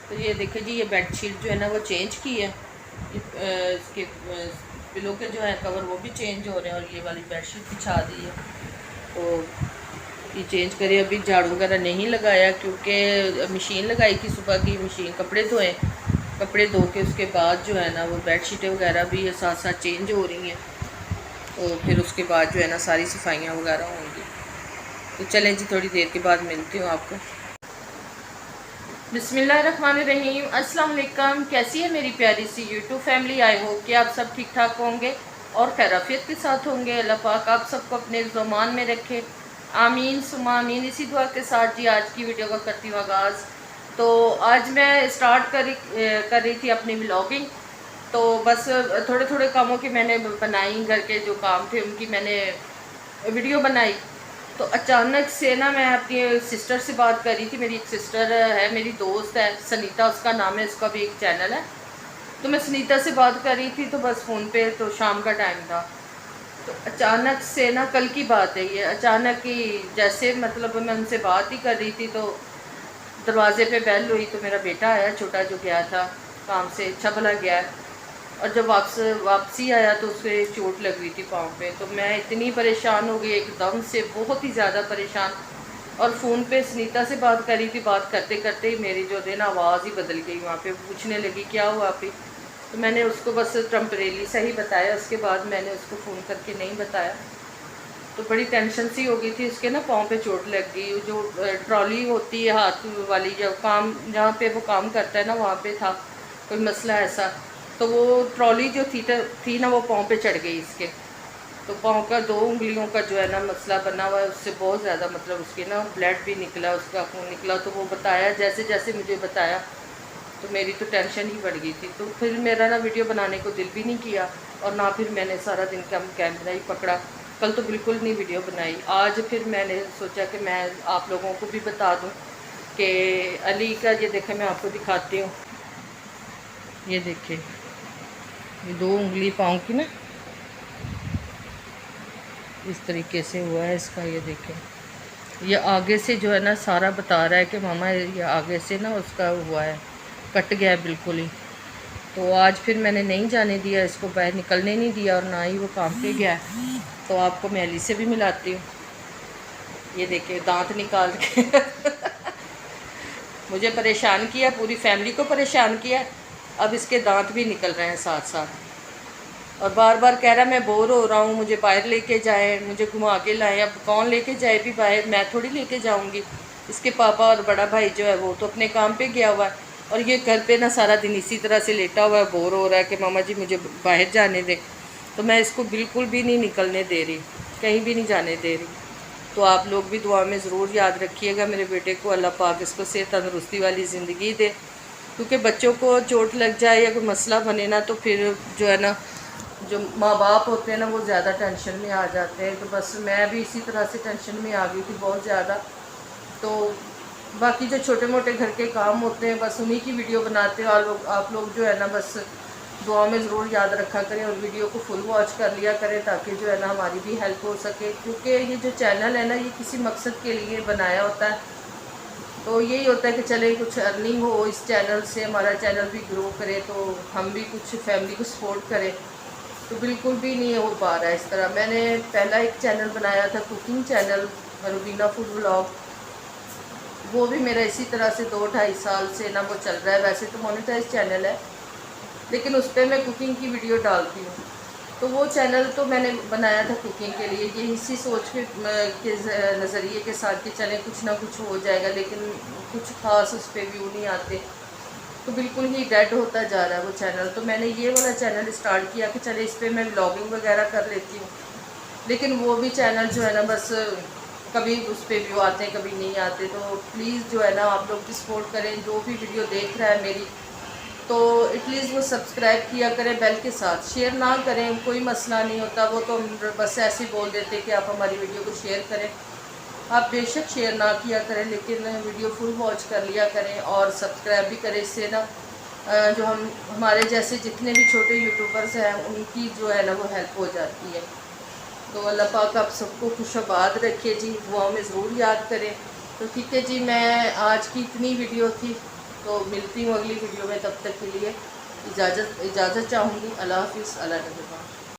तो ये देखिए जी, ये बेडशीट जो है ना वो चेंज की है। इसके पिलो के जो है कवर वो भी चेंज हो रहे हैं और ये वाली बेडशीट बिछा दी है। तो ये चेंज करिए। अभी झाड़ू वगैरह नहीं लगाया क्योंकि मशीन लगाई थी सुबह की, मशीन कपड़े धोए, कपड़े धो के उसके बाद जो है ना वो बेडशीटें वगैरह भी साथ साथ चेंज हो रही हैं। तो फिर उसके बाद जो है ना सारी सफाइयाँ वगैरह होंगी। तो चलें जी, थोड़ी देर के बाद मिलती हूँ आपको। बिस्मिल्लाहिर्रहमानिर्रहीम, अस्सलाम वालेकुम। कैसी है मेरी प्यारी सी यूट्यूब फैमिली? आई होप कि आप सब ठीक ठाक होंगे और खैराफियत के साथ होंगे। अल्लाह पाक आप सबको अपने ज़मान में रखे, आमीन सुमा आमीन। इसी दुआ के साथ जी आज की वीडियो का करती हूँ आगाज़। तो आज मैं स्टार्ट कर रही थी अपनी व्लॉगिंग। तो बस थोड़े थोड़े कामों की मैंने बनाई, घर के जो काम थे उनकी मैंने वीडियो बनाई। तो अचानक से ना मैं अपनी सिस्टर से बात कर रही थी। मेरी एक सिस्टर है, मेरी दोस्त है, सनीता उसका नाम है, उसका भी एक चैनल है। तो मैं सनीता से बात कर रही थी तो बस फ़ोन पे, तो शाम का टाइम था। तो अचानक से ना, कल की बात है ये, अचानक ही जैसे मतलब मैं उनसे बात ही कर रही थी तो दरवाजे पे बेल हुई। तो मेरा बेटा आया छोटा, जो गया था काम से, अच्छा भला गया। और जब वापसी आया तो उसे चोट लग गई थी पाँव पे। तो मैं इतनी परेशान हो गई एकदम से, बहुत ही ज़्यादा परेशान। और फ़ोन पे सुनीता से बात कर रही थी, बात करते करते ही मेरी जो है ना आवाज़ ही बदल गई। वहाँ पे पूछने लगी क्या हुआ आप ही। तो मैंने उसको बस टेम्परेली सा ही बताया, उसके बाद मैंने उसको फ़ोन करके नहीं बताया। तो बड़ी टेंशन सी हो गई थी। उसके ना पाँव पे चोट लग गई। जो ट्रॉली होती है हाथ वाली, जो काम जहाँ पे वो काम करता है ना, वहाँ पे था कोई मसला ऐसा। तो वो ट्रॉली जो थी ना वो पाँव पे चढ़ गई इसके। तो पाँव का 2 उंगलियों का जो है ना मसला बना हुआ है, उससे बहुत ज़्यादा मतलब उसके ना ब्लड भी निकला, उसका खून निकला। तो वो बताया, जैसे जैसे मुझे बताया तो मेरी तो टेंशन ही बढ़ गई थी। तो फिर मेरा ना वीडियो बनाने को दिल भी नहीं किया और ना फिर मैंने सारा दिन कैमरा ही पकड़ा। कल तो बिल्कुल नहीं वीडियो बनाई। आज फिर मैंने सोचा कि मैं आप लोगों को भी बता दूं कि अली का, ये देखें मैं आपको दिखाती हूँ। ये देखें, ये 2 उंगली पाँव की ना इस तरीके से हुआ है इसका। ये देखें, ये आगे से जो है ना सारा बता रहा है कि मामा ये आगे से ना उसका हुआ है, कट गया है बिल्कुल ही। तो आज फिर मैंने नहीं जाने दिया इसको, बाहर निकलने नहीं दिया और ना ही वो काम पे गया। तो आपको मैं अली से भी मिलाती हूँ। ये देखिए दांत निकाल के मुझे परेशान किया, पूरी फैमिली को परेशान किया। अब इसके दांत भी निकल रहे हैं साथ साथ। और बार बार कह रहा मैं बोर हो रहा हूँ, मुझे बाहर लेके जाए, मुझे घुमा के लाएं। अब कौन लेके जाए भी बाहर, मैं थोड़ी लेके जाऊँगी। इसके पापा और बड़ा भाई जो है वो तो अपने काम पे गया हुआ है और ये घर पे ना सारा दिन इसी तरह से लेटा हुआ है, बोर हो रहा है कि मामा जी मुझे बाहर जाने दे। तो मैं इसको बिल्कुल भी नहीं निकलने दे रही, कहीं भी नहीं जाने दे रही। तो आप लोग भी दुआ में ज़रूर याद रखिएगा मेरे बेटे को, अल्लाह पाक इसको सेहत तंदरुस्ती वाली ज़िंदगी दे। क्योंकि बच्चों को चोट लग जाए या कोई मसला बने ना, तो फिर जो है ना, जो माँ बाप होते हैं ना वो ज़्यादा टेंशन में आ जाते हैं। तो बस मैं भी इसी तरह से टेंशन में आ गई थी बहुत ज़्यादा। तो बाकी जो छोटे मोटे घर के काम होते हैं बस उन्हीं की वीडियो बनाते हैं। और आप लोग जो है ना बस दुआ में ज़रूर याद रखा करें और वीडियो को फुल वॉच कर लिया करें, ताकि जो है ना हमारी भी हेल्प हो सके। क्योंकि ये जो चैनल है ना ये किसी मकसद के लिए बनाया होता है। तो यही होता है कि चले कुछ अर्निंग हो इस चैनल से, हमारा चैनल भी ग्रो करे, तो हम भी कुछ फैमिली को सपोर्ट करें। तो बिल्कुल भी नहीं हो पा रहा है इस तरह। मैंने पहला एक चैनल बनाया था, cooking channel, Rubina food vlog. वो भी मेरा इसी तरह से 2-2.5 साल से ना वो चल रहा है। वैसे तो मोनेटाइज चैनल है, लेकिन उस पर मैं कुकिंग की वीडियो डालती हूँ। तो वो चैनल तो मैंने बनाया था कुकिंग के लिए, ये इसी सोच के नज़रिए के साथ कि चलें कुछ ना कुछ हो जाएगा, लेकिन कुछ ख़ास उस पर व्यू नहीं आते। तो बिल्कुल ही डेड होता जा रहा है वो चैनल। तो मैंने ये वाला चैनल स्टार्ट किया कि चले इस पर मैं व्लॉगिंग वगैरह कर लेती हूँ। लेकिन वो भी चैनल जो है ना बस कभी उस पर व्यू आते हैं, कभी नहीं आते। तो प्लीज़ जो है ना आप लोग भी सपोर्ट करें। जो भी वीडियो देख रहा है मेरी, तो एटलीस्ट वो सब्सक्राइब किया करें बेल के साथ। शेयर ना करें कोई मसला नहीं होता, वो तो बस ऐसे ही बोल देते कि आप हमारी वीडियो को शेयर करें। आप बेशक शेयर ना किया करें, लेकिन वीडियो फुल वॉच कर लिया करें और सब्सक्राइब भी करें। इससे ना जो हमारे जैसे जितने भी छोटे यूट्यूबर्स हैं उनकी जो है ना वो हेल्प हो जाती है। तो अल्लाह पाक आप सबको खुशआबाद रखे जी, दुआओं में ज़रूर याद करें। तो ठीक है जी, मैं आज की इतनी वीडियो थी। तो मिलती हूँ अगली वीडियो में, तब तक के लिए इजाज़त चाहूँगी। अल्लाह हाफिज़, अल्लाह निगहबान।